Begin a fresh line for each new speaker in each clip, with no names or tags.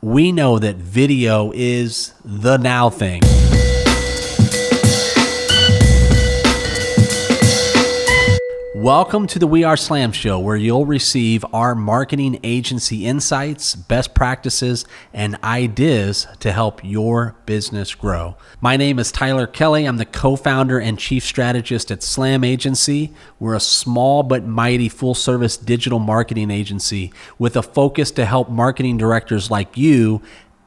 we know that video is the now thing. Welcome to the We Are Slam Show, where you'll receive our marketing agency insights, best practices, and ideas to help your business grow. My name is Tyler Kelly. I'm the co-founder and chief strategist at Slam Agency. We're a small but mighty full-service digital marketing agency with a focus to help marketing directors like you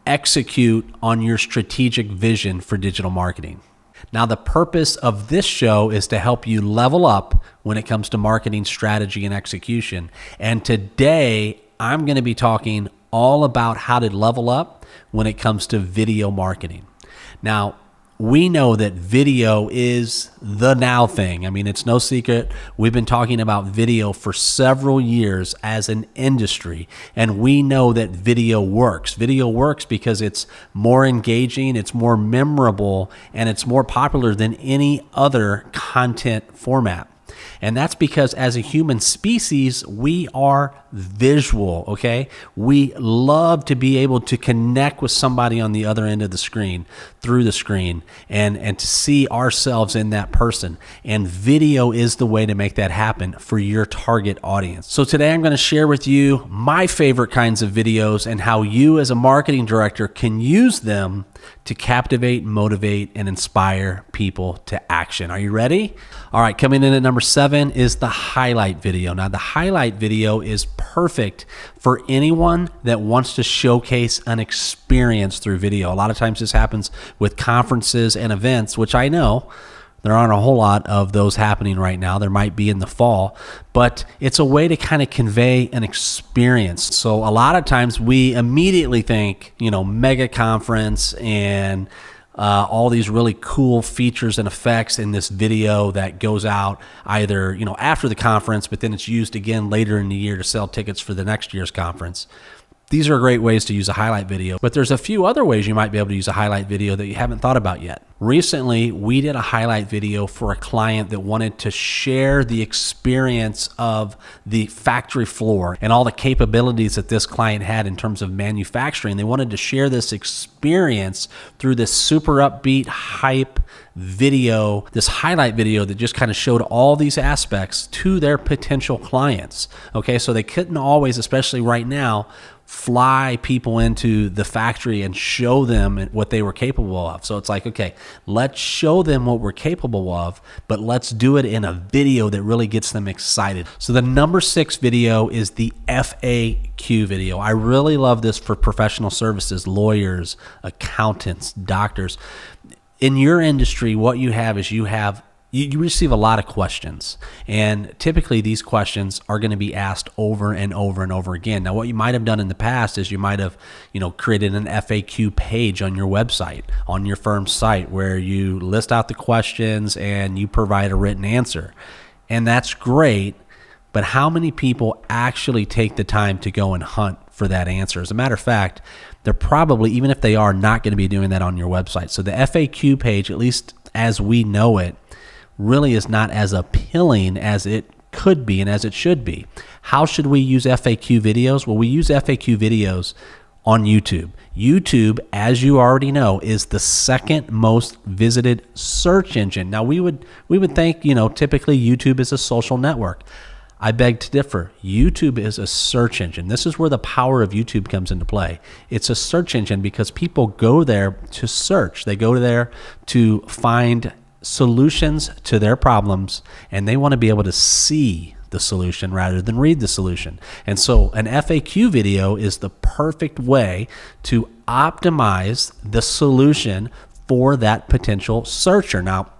execute on your strategic vision for digital marketing. Now, the purpose of this show is to help you level up when it comes to marketing strategy and execution. And today, I'm going to be talking all about how to level up when it comes to video marketing. Now, we know that video is the now thing. I mean, it's no secret. We've been talking about video for several years as an industry, and we know that video works. Video works because it's more engaging, it's more memorable, and it's more popular than any other content format. And that's because as a human species, we are visual, okay? We love to be able to connect with somebody on the other end of the screen, through the screen, and to see ourselves in that person. And video is the way to make that happen for your target audience. So today I'm going to share with you my favorite kinds of videos and how you as a marketing director can use them to captivate, motivate, and inspire people to action. Are you ready? All right, coming in at number 7 is the highlight video. Now, the highlight video is perfect for anyone that wants to showcase an experience through video. A lot of times this happens with conferences and events, which I know there aren't a whole lot of those happening right now. There might be in the fall, but it's a way to kind of convey an experience. So a lot of times we immediately think, mega conference and all these really cool features and effects in this video that goes out either, after the conference, but then it's used again later in the year to sell tickets for the next year's conference. These are great ways to use a highlight video, but there's a few other ways you might be able to use a highlight video that you haven't thought about yet. Recently, we did a highlight video for a client that wanted to share the experience of the factory floor and all the capabilities that this client had in terms of manufacturing. They wanted to share this experience through this super upbeat hype video, this highlight video that just kind of showed all these aspects to their potential clients. Okay, so they couldn't always, especially right now, fly people into the factory and show them what they were capable of. So it's like, okay, let's show them what we're capable of, but let's do it in a video that really gets them excited. So the number 6 video is the FAQ video. I really love this for professional services, lawyers, accountants, doctors. In your industry, what you have is you receive a lot of questions, and typically these questions are going to be asked over and over and over again. Now, what you might have done in the past is you might have, created an FAQ page on your website, on your firm's site, where you list out the questions and you provide a written answer. And that's great, but how many people actually take the time to go and hunt for that answer? As a matter of fact, they're probably, even if they are, not going to be doing that on your website. So the FAQ page, at least as we know it, really is not as appealing as it could be and as it should be. How should we use FAQ videos? Well, we use FAQ videos on YouTube. YouTube, as you already know, is the second most visited search engine. Now, we would think, typically YouTube is a social network. I beg to differ. YouTube is a search engine. This is where the power of YouTube comes into play. It's a search engine because people go there to search. They go there to find solutions to their problems, and they want to be able to see the solution rather than read the solution. And so an FAQ video is the perfect way to optimize the solution for that potential searcher. Now,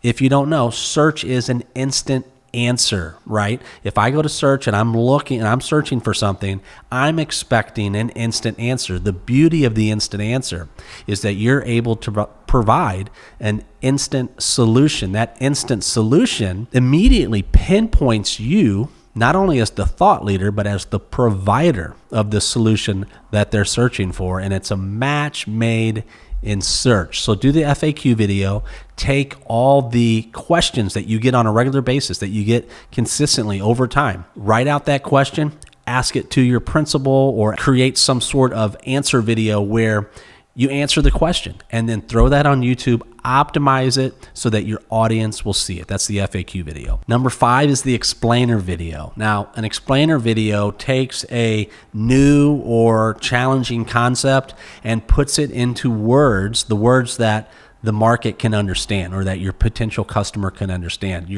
if you don't know, search is an instant answer, right? If I go to search and I'm searching for something, I'm expecting an instant answer. The beauty of the instant answer is that you're able to provide an instant solution. That instant solution immediately pinpoints you not only as the thought leader, but as the provider of the solution that they're searching for. And it's a match made in search. So do the FAQ video, take all the questions that you get on a regular basis, that you get consistently over time, write out that question, ask it to your principal or create some sort of answer video where you answer the question and then throw that on YouTube, optimize it so that your audience will see it. That's the FAQ video. Number 5 is the explainer video. Now, an explainer video takes a new or challenging concept and puts it into words, the words that the market can understand or that your potential customer can understand.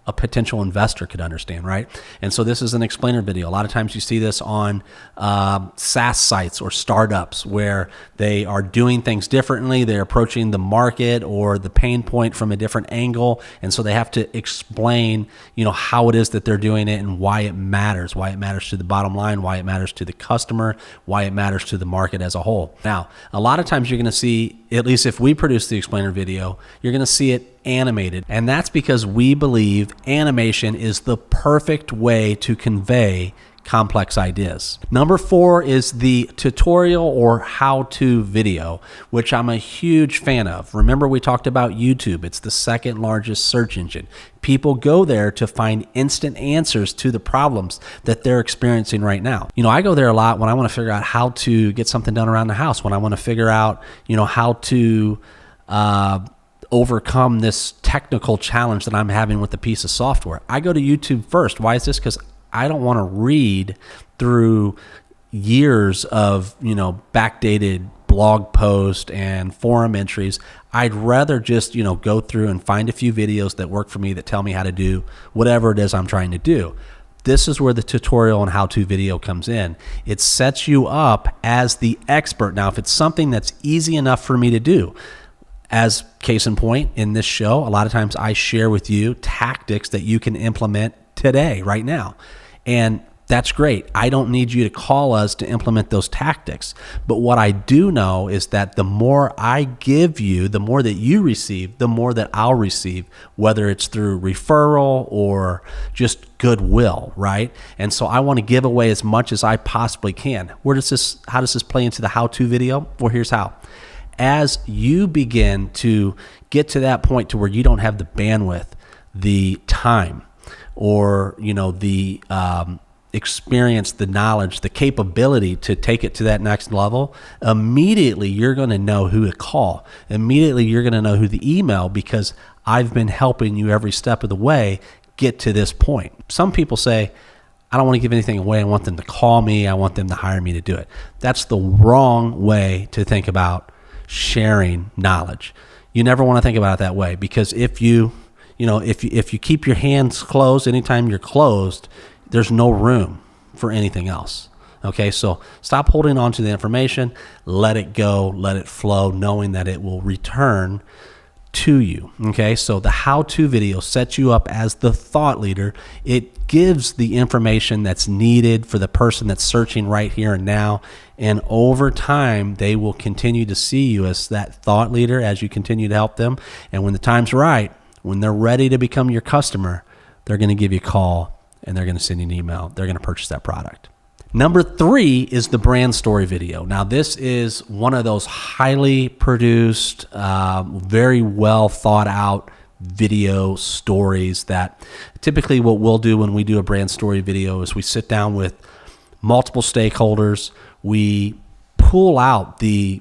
A potential investor could understand, right? And so this is an explainer video. A lot of times you see this on SaaS sites or startups where they are doing things differently. They're approaching the market or the pain point from a different angle. And so they have to explain, how it is that they're doing it and why it matters to the bottom line, why it matters to the customer, why it matters to the market as a whole. Now, a lot of times you're going to see, at least if we produce the explainer video, you're going to see it animated. And that's because we believe animation is the perfect way to convey complex ideas. Number 4 is the tutorial or how-to video, which I'm a huge fan of. Remember, we talked about YouTube. It's the second largest search engine. People go there to find instant answers to the problems that they're experiencing right now. I go there a lot when I want to figure out how to get something done around the house, when I want to figure out, how to overcome this technical challenge that I'm having with a piece of software. I go to YouTube first. Why is this? Because I don't want to read through years of, backdated blog posts and forum entries. I'd rather just, go through and find a few videos that work for me that tell me how to do whatever it is I'm trying to do. This is where the tutorial and how-to video comes in. It sets you up as the expert. Now, if it's something that's easy enough for me to do, as case in point, in this show, a lot of times I share with you tactics that you can implement today, right now. And that's great. I don't need you to call us to implement those tactics. But what I do know is that the more I give you, the more that you receive, the more that I'll receive, whether it's through referral or just goodwill, right? And so I want to give away as much as I possibly can. How does this play into the how-to video? Well, here's how. As you begin to get to that point to where you don't have the bandwidth, the time, or the experience, the knowledge, the capability to take it to that next level, immediately you're going to know who to call. Immediately you're going to know who to email, because I've been helping you every step of the way get to this point. Some people say, I don't want to give anything away. I want them to call me. I want them to hire me to do it. That's the wrong way to think about sharing knowledge. You never want to think about it that way, because if you keep your hands closed, anytime you're closed, there's no room for anything else. Okay, so stop holding on to the information, let it go, let it flow, knowing that it will return to you. Okay, so the how-to video sets you up as the thought leader. It gives the information that's needed for the person that's searching right here and now. And over time, they will continue to see you as that thought leader as you continue to help them. And when the time's right, when they're ready to become your customer, they're going to give you a call and they're going to send you an email. They're going to purchase that product. Number 3 is the brand story video. Now, this is one of those highly produced, very well thought out video stories that typically what we'll do when we do a brand story video is we sit down with multiple stakeholders. We pull out the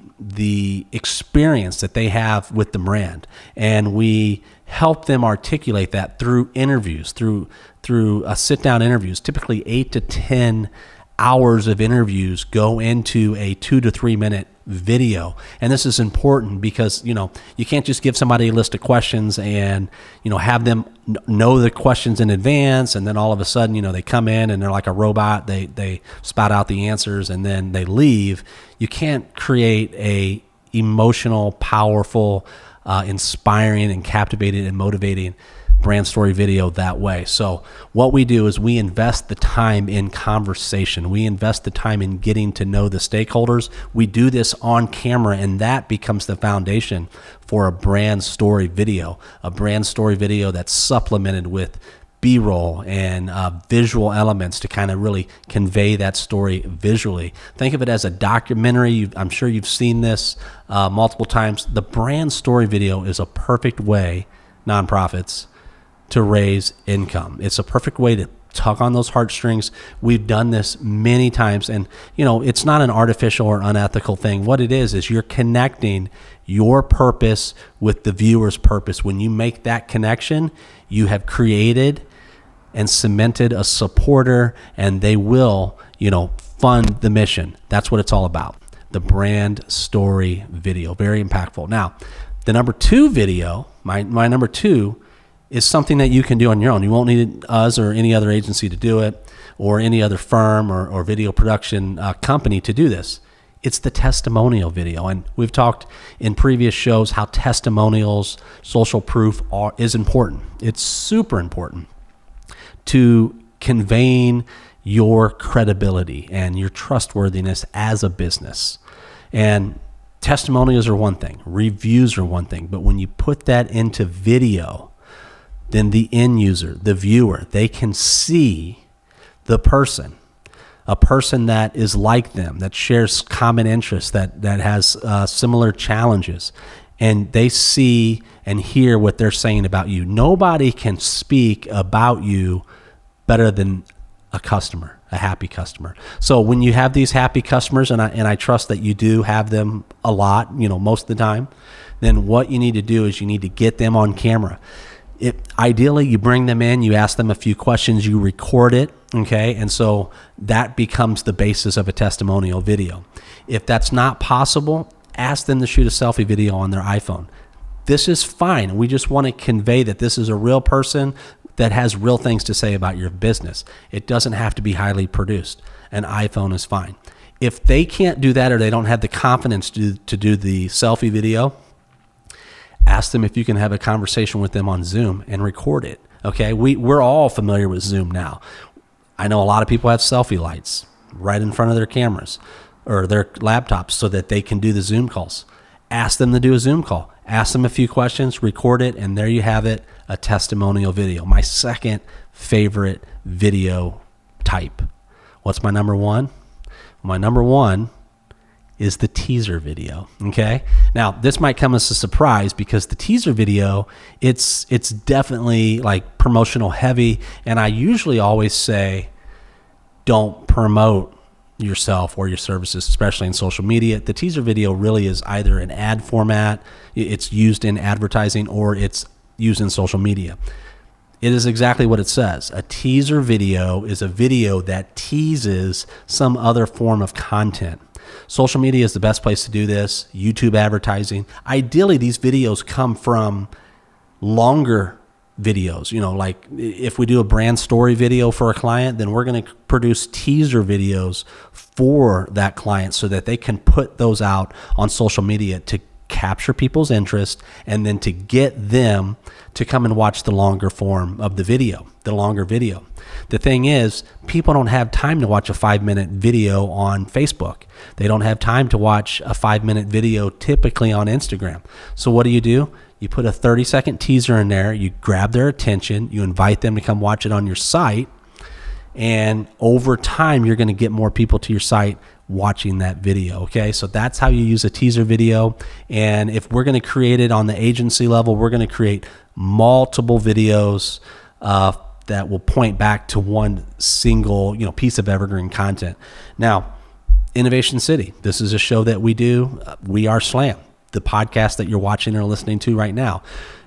experience that they have with the brand, and we help them articulate that through interviews, through sit-down interviews. Typically 8 to 10 hours of interviews go into a 2 to 3 minute video. And this is important because, you can't just give somebody a list of questions and, have them know the questions in advance. And then all of a sudden, they come in and they're like a robot. They spout out the answers and then they leave. You can't create a emotional, powerful, inspiring and captivating and motivating brand story video that way. So what we do is we invest the time in conversation. We invest the time in getting to know the stakeholders. We do this on camera, and that becomes the foundation for a brand story video. A brand story video that's supplemented with B-roll and visual elements to kind of really convey that story visually. Think of it as a documentary. I'm sure you've seen this multiple times. The brand story video is a perfect way, nonprofits, to raise income. It's a perfect way tug on those heartstrings. We've done this many times, and it's not an artificial or unethical thing. What it is you're connecting your purpose with the viewer's purpose. When you make that connection, you have created and cemented a supporter, and they will, fund the mission. That's what it's all about. The brand story video, very impactful. Now, the number 2 video, my number 2, is something that you can do on your own. You won't need us or any other agency to do it, or any other firm or video production company to do this. It's the testimonial video. And we've talked in previous shows how testimonials, social proof is important. It's super important to conveying your credibility and your trustworthiness as a business. And testimonials are one thing, reviews are one thing, but when you put that into video, then the end user, the viewer, they can see the person, a person that is like them, that shares common interests, that has similar challenges, and they see and hear what they're saying about you. Nobody can speak about you better than a customer, a happy customer. So when you have these happy customers, and I trust that you do have them a lot, most of the time, then what you need to do is you need to get them on camera. Ideally, you bring them in, you ask them a few questions, you record it, okay? And so that becomes the basis of a testimonial video. If that's not possible, ask them to shoot a selfie video on their iPhone. This is fine. We just want to convey that this is a real person that has real things to say about your business. It doesn't have to be highly produced. An iPhone is fine. If they can't do that, or they don't have the confidence to do the selfie video, ask them if you can have a conversation with them on Zoom and record it. Okay, we're all familiar with Zoom now. I know a lot of people have selfie lights right in front of their cameras or their laptops so that they can do the Zoom calls. Ask them to do a Zoom call. Ask them a few questions, record it, and there you have it, a testimonial video. My second favorite video type. What's my number 1? My number 1 is the teaser video, okay? Now, this might come as a surprise because the teaser video, it's definitely like promotional heavy, and I usually always say don't promote yourself or your services, especially in social media. The teaser video really is either an ad format, it's used in advertising, or it's used in social media. It is exactly what it says. A teaser video is a video that teases some other form of content. Social media is the best place to do this. YouTube advertising. Ideally, these videos come from longer videos. Like if we do a brand story video for a client, then we're going to produce teaser videos for that client so that they can put those out on social media to capture people's interest and then to get them to come and watch the longer form of the video, the longer video. The thing is, people don't have time to watch a 5-minute video on Facebook. They don't have time to watch a 5-minute video typically on Instagram. So what do? You put a 30-second teaser in there, you grab their attention, you invite them to come watch it on your site, and over time, you're going to get more people to your site watching that video, okay? So that's how you use a teaser video. And if we're going to create it on the agency level, we're going to create multiple videos that will point back to one single, piece of evergreen content. Now, Innovation City, this is a show that we do. We Are Slam, the podcast that you're watching or listening to right now.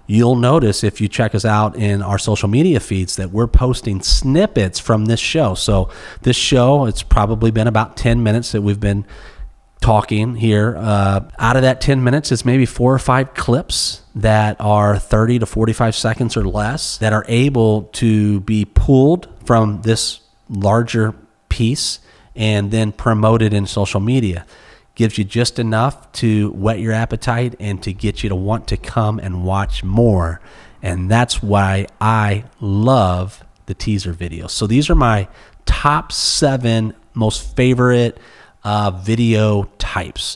You'll notice if you check us out in our social media feeds that we're posting snippets from this show. So this show, it's probably been about 10 minutes that we've been talking here. Out of that 10 minutes, it's maybe 4 or 5 clips that are 30 to 45 seconds or less that are able to be pulled from this larger piece and then promoted in social media. Gives you just enough to whet your appetite and to get you to want to come and watch more. And that's why I love the teaser videos. So these are my top 7 most favorite video types.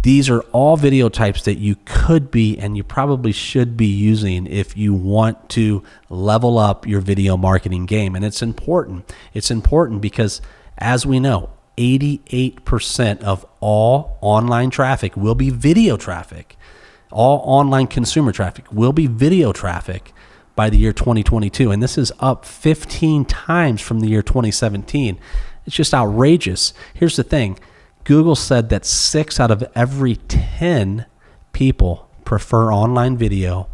These are all video types that you could be and you probably should be using if you want to level up your video marketing game. And it's important. It's important because, as we know, 88% of all online traffic will be video traffic. All online consumer traffic will be video traffic by the year 2022. And this is up 15 times from the year 2017. It's just outrageous. Here's the thing. Google said that 6 out of every 10 people prefer online video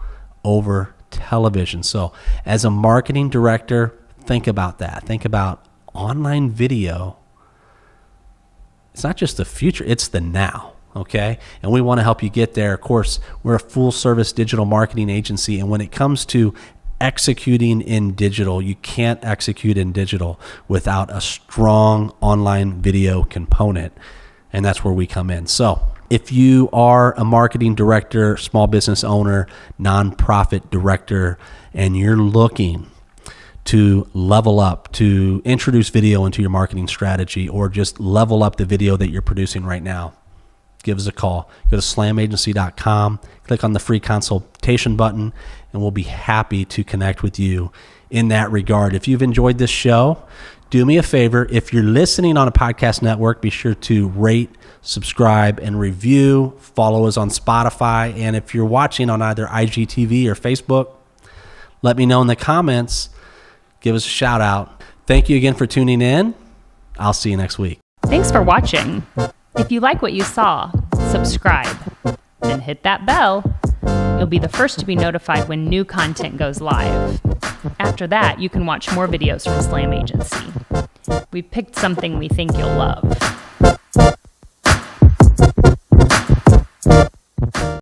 over television. So as a marketing director, think about that. Think about online video. It's not just the future, it's the now, okay? And we want to help you get there. Of course, we're a full service digital marketing agency. And when it comes to executing in digital, you can't execute in digital without a strong online video component. And that's where we come in. So if you are a marketing director, small business owner, nonprofit director, and you're looking to level up, to introduce video into your marketing strategy, or just level up the video that you're producing right now, give us a call. Go to slamagency.com, click on the free consultation button, and we'll be happy to connect with you in that regard. If you've enjoyed this show, do me a favor. If you're listening on a podcast network, be sure to rate, subscribe, and review. Follow us on Spotify. And if you're watching on either IGTV or Facebook, let me know in the comments. Give us a shout out. Thank you again for tuning in. I'll see you next week.
Thanks for watching. If you like what you saw, subscribe and hit that bell. You'll be the first to be notified when new content goes live. After that, you can watch more videos from Slam Agency. We picked something we think you'll love.